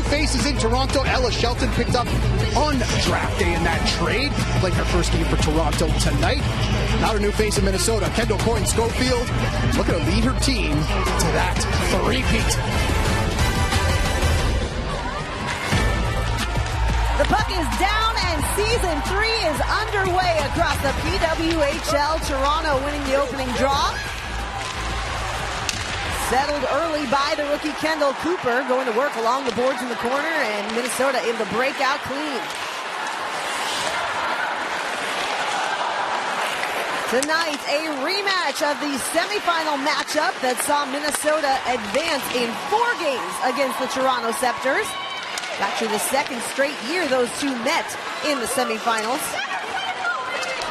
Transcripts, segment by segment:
Faces in Toronto. Ella Shelton picked up on draft day in that trade. Playing her first game for Toronto tonight. Now her new face in Minnesota, Kendall Coyne-Schofield, looking to lead her team to that three-peat. The puck is down and season 3 is underway across the PWHL. Toronto winning the opening draw. Settled early by the rookie Kendall Cooper, going to work along the boards in the corner, and Minnesota able to break out clean. Tonight, a rematch of the semifinal matchup that saw Minnesota advance in 4 games against the Toronto Sceptres. Actually, the second straight year those two met in the semifinals.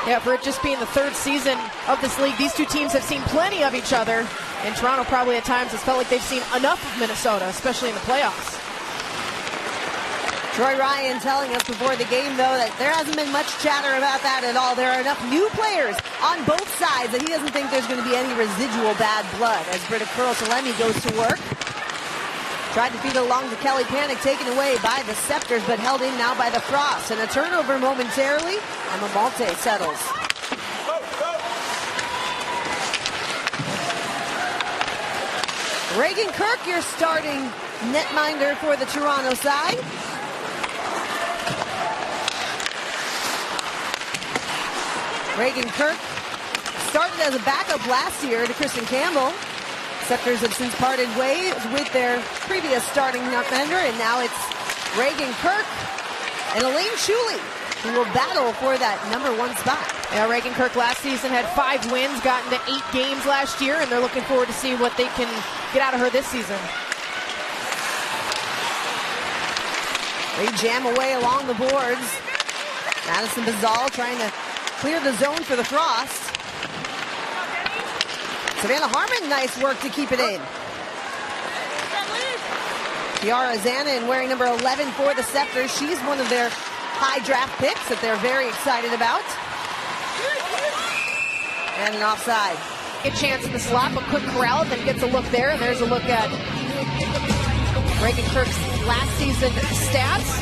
Yeah, for it just being the 3rd season of this league, these two teams have seen plenty of each other. And Toronto probably at times has felt like they've seen enough of Minnesota, especially in the playoffs. Troy Ryan telling us before the game, though, that there hasn't been much chatter about that at all. There are enough new players on both sides that he doesn't think there's going to be any residual bad blood as Britta Kurossalemi goes to work. Tried to feed it along to Kelly Panic, taken away by the Sceptres, but held in now by the Frost. And a turnover momentarily, and Malte settles. Reagan Kirk, your starting netminder for the Toronto side. Reagan Kirk started as a backup last year to Kristen Campbell. Sceptres have since parted ways with their previous starting netminder, and now it's Reagan Kirk and Elaine Shuley who will battle for that #1 spot. Yeah, Reagan Kirk last season had 5 wins, got into 8 games last year, and they're looking forward to see what they can get out of her this season. They jam away along the boards. Madison Bazal trying to clear the zone for the Frost. Savannah Harmon, nice work to keep it in. Kiara Zanin wearing number 11 for the Sceptres. She's one of their high draft picks that they're very excited about. And an offside. A chance in the slot, but couldn't corral it, then gets a look there, and there's a look at Reagan Kirk's last season stats.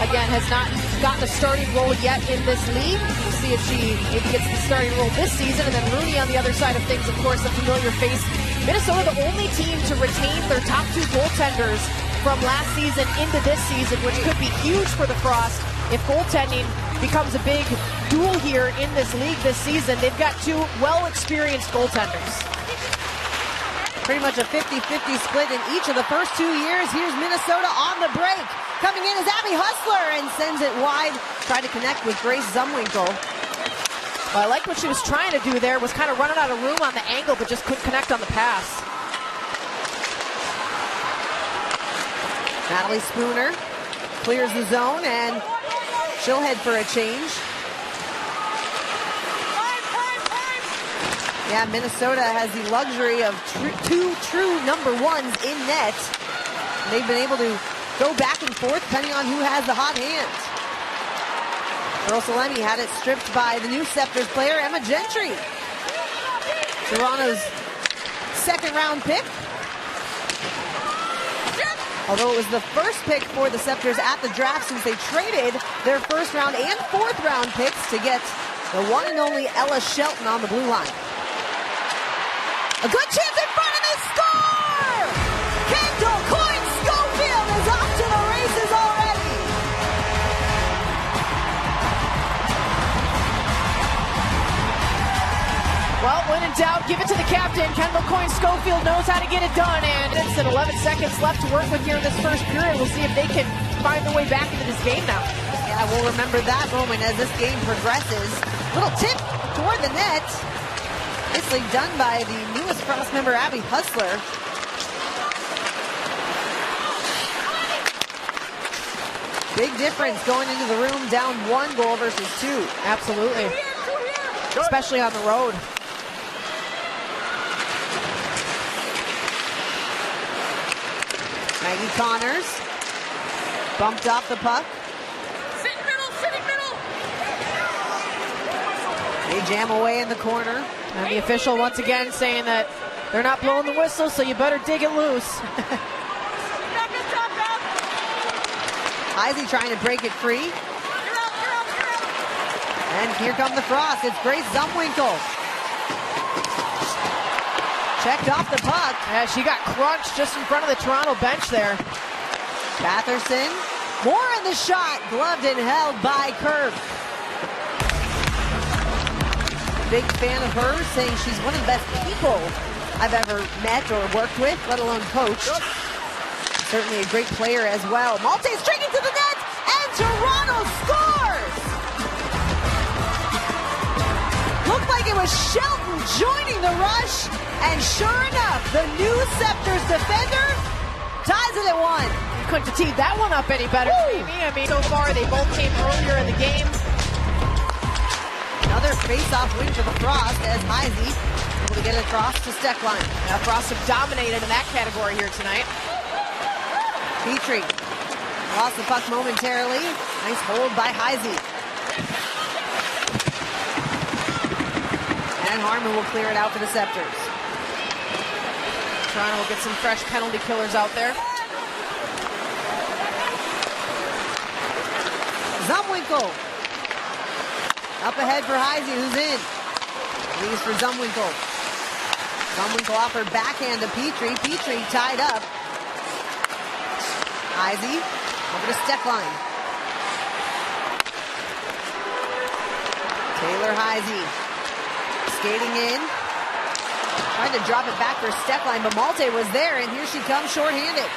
Again, has not gotten a starting role yet in this league. We'll see if she maybe gets the starting role this season. And then Rooney on the other side of things, of course, a familiar face. Minnesota, the only team to retain their top 2 goaltenders from last season into this season, which could be huge for the Frost if goaltending becomes a big duel here in this league this season. They've got 2 well-experienced goaltenders. Pretty much a 50-50 split in each of the first 2 years. Here's Minnesota on the break. Coming in is Abby Hustler and sends it wide. Try to connect with Grace Zumwinkle. Well, I like what she was trying to do there, was kind of running out of room on the angle, but just couldn't connect on the pass. Natalie Spooner clears the zone, and she'll head for a change. Yeah, Minnesota has the luxury of 2 true #1s in net. They've been able to go back and forth depending on who has the hot hand. Kurossalemi had it stripped by the new Sceptres player, Emma Gentry. Toronto's 2nd-round pick. Although it was the first pick for the Sceptres at the draft since they traded their 1st-round and 4th-round picks to get the one and only Ella Shelton on the blue line. A good chance in front of this score! Kendall Coyne-Schofield is off to the races already. Well, when in doubt, give it to the captain. Kendall Coyne-Schofield knows how to get it done, and it's 11 seconds left to work with here in this first period. We'll see if they can find their way back into this game now. Yeah, we'll remember that moment as this game progresses. Little tip toward the net. Nicely done by the newest Frost member, Abby Hustler. Big difference going into the room down 1 goal versus 2. Absolutely. Especially on the road. Maggie Connors bumped off the puck. Sitting middle. They jam away in the corner. And the official once again saying that they're not blowing the whistle, so you better dig it loose. Heisey trying to break it free. And here come the Frost. It's Grace Zumwinkle. Checked off the puck. Yeah, she got crunched just in front of the Toronto bench there. Batherson. More in the shot. Gloved and held by Kirk. Big fan of her, saying she's one of the best people I've ever met or worked with, let alone coached. Certainly a great player as well. Malte streaking to the net, and Toronto scores! Looked like it was Shelton joining the rush, and sure enough, the new Sceptres defender ties it at 1. Couldn't have teed that one up any better, Jamie. I mean, so far they both came earlier in the game. Another face-off win for the Frost as Heisey able to get it across to Steckline. Now Frost have dominated in that category here tonight. Petrie lost the puck momentarily. Nice hold by Heisey. And Harmon will clear it out for the Sceptres. Toronto will get some fresh penalty killers out there. Zumwinkle. Up ahead for Heisey, who's in. Leaves for Zumwinkle. Zumwinkle offered backhand to Petrie. Petrie tied up. Heisey over to Steckline. Taylor Heisey skating in. Trying to drop it back for Steckline, but Malte was there, and here she comes shorthanded.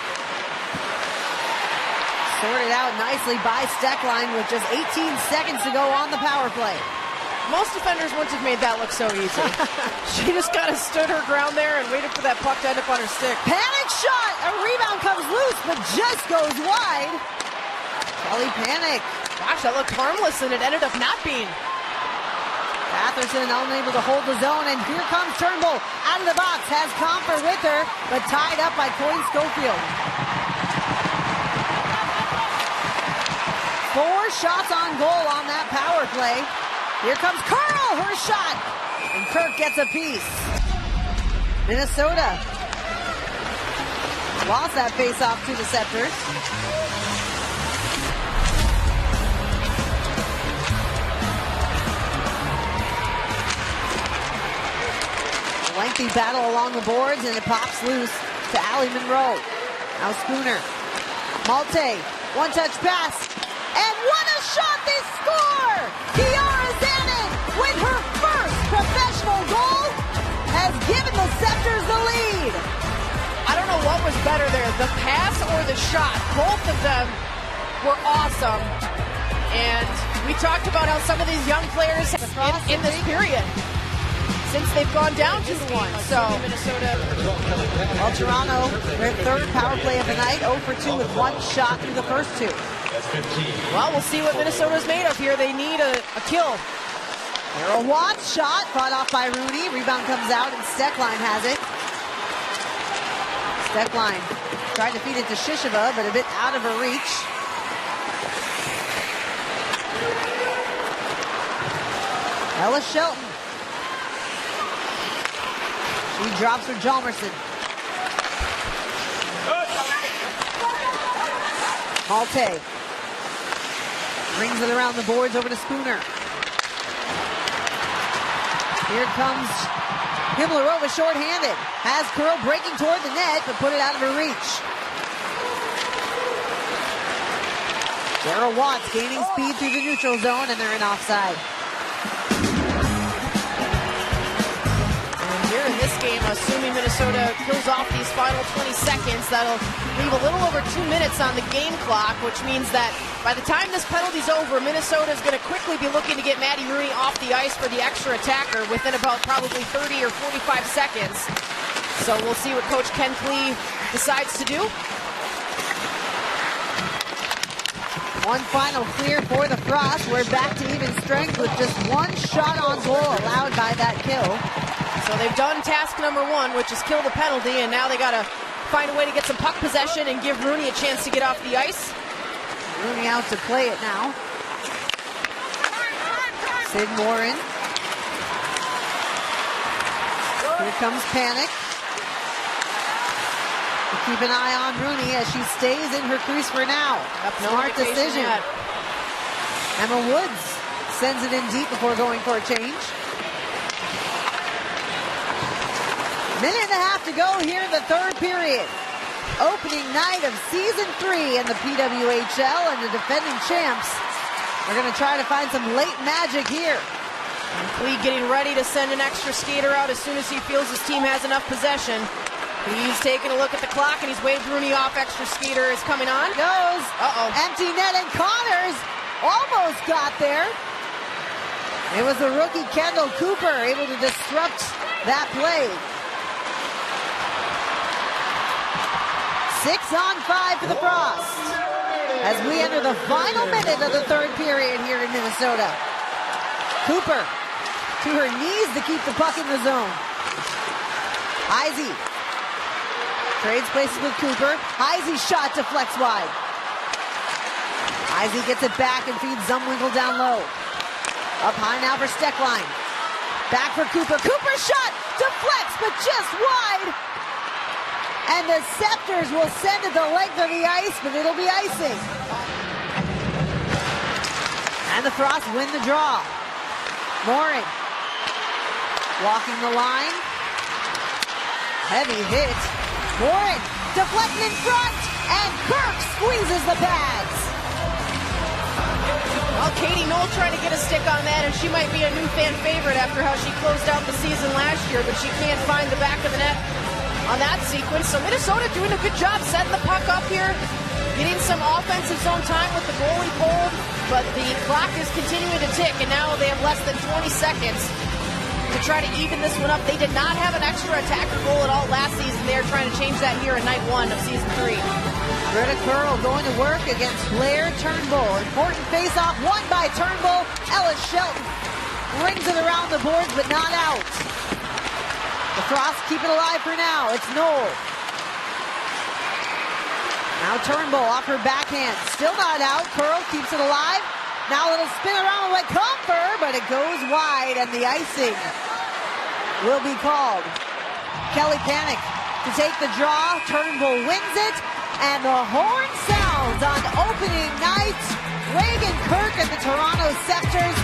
Sorted out nicely by Steckline with just 18 seconds to go on the power play. Most defenders wouldn't have made that look so easy. She just kind of stood her ground there and waited for that puck to end up on her stick. Panic shot! A rebound comes loose, but just goes wide. Kelly Panic. Gosh, that looked harmless, and it ended up not being. Batherson unable to hold the zone, and here comes Turnbull out of the box. Has Comfer with her, but tied up by Coyne Schofield. 4 shots on goal on that power play. Here comes Curl, her shot. And Kirk gets a piece. Minnesota lost that face-off to the Sceptres. A lengthy battle along the boards, and it pops loose to Allie Monroe. Now Spooner. Malte, one-touch pass. And what a shot, they score! Kiara Zanin with her first professional goal has given the Sceptres the lead. I don't know what was better there, the pass or the shot. Both of them were awesome. And we talked about how some of these young players in this period, since they've gone down 2-1. So Minnesota. Well, Toronto, their third power play of the night, 0 for 2 with 1 shot through the first 2. Well, we'll see what Minnesota's made of here. They need a kill. Here a Watts shot, fought off by Rooney. Rebound comes out, and Steckline has it. Steckline tried to feed it to Shisheva, but a bit out of her reach. Ella Shelton. She drops for Jalmerson. Malte brings it around the boards over to Spooner. Here comes Himlerova shorthanded. Has Curl breaking toward the net, but put it out of her reach. Daryl Watts gaining speed through the neutral zone, and they're in offside. And here in this game, assuming Minnesota kills off these final 20 seconds, that'll leave a little over 2 minutes on the game clock, which means that by the time this penalty's over, Minnesota is going to quickly be looking to get Maddie Rooney off the ice for the extra attacker within about probably 30 or 45 seconds. So we'll see what Coach Ken Klee decides to do. One final clear for the Frost. We're back to even strength with just 1 shot on goal allowed by that kill. So they've done task number 1, which is kill the penalty, and now they got to find a way to get some puck possession and give Rooney a chance to get off the ice. Rooney out to play it now. Sid Morin. Here comes Panic. Keep an eye on Rooney as she stays in her crease for now. Smart decision. Yet. Emma Woods sends it in deep before going for a change. Minute and a half to go here in the third period. Opening night of Season 3 in the PWHL, and the defending champs are going to try to find some late magic here. Lee getting ready to send an extra skater out as soon as he feels his team has enough possession. He's taking a look at the clock, and he's waved Rooney off. Extra skater is coming on. Goes. Empty net, and Connors almost got there. It was the rookie Kendall Cooper able to disrupt that play. 6-on-5 for the Frost as we enter the final minute of the third period here in Minnesota. Cooper to her knees to keep the puck in the zone. Heisey trades places with Cooper. Heisey's shot deflects wide. Heisey gets it back and feeds Zumwinkle down low. Up high now for Steckline. Back for Cooper. Cooper's shot deflects, but just wide. And the Sceptres will send it the length of the ice, but it'll be icing. And the Frost win the draw. Morin walking the line. Heavy hit. Morin deflected in front, and Kirk squeezes the pads. Well, Katie Knoll trying to get a stick on that, and she might be a new fan favorite after how she closed out the season last year, but she can't find the back of the net on that sequence. So Minnesota doing a good job setting the puck up here, getting some offensive zone time with the goalie pulled, but the clock is continuing to tick, and now they have less than 20 seconds to try to even this one up. They did not have an extra attacker goal at all last season. They're trying to change that here in night 1 of season 3. Britta Curl going to work against Blair Turnbull. Important face-off won by Turnbull. Ella Shelton rings it around the boards, but not out. The Frost keep it alive for now. It's Knoll. Now Turnbull off her backhand. Still not out. Curl keeps it alive. Now a little spin around with Comfer, but it goes wide, and the icing will be called. Kelly Panic to take the draw. Turnbull wins it, and the horn sounds on opening night. Reagan Kirk and the Toronto Sceptres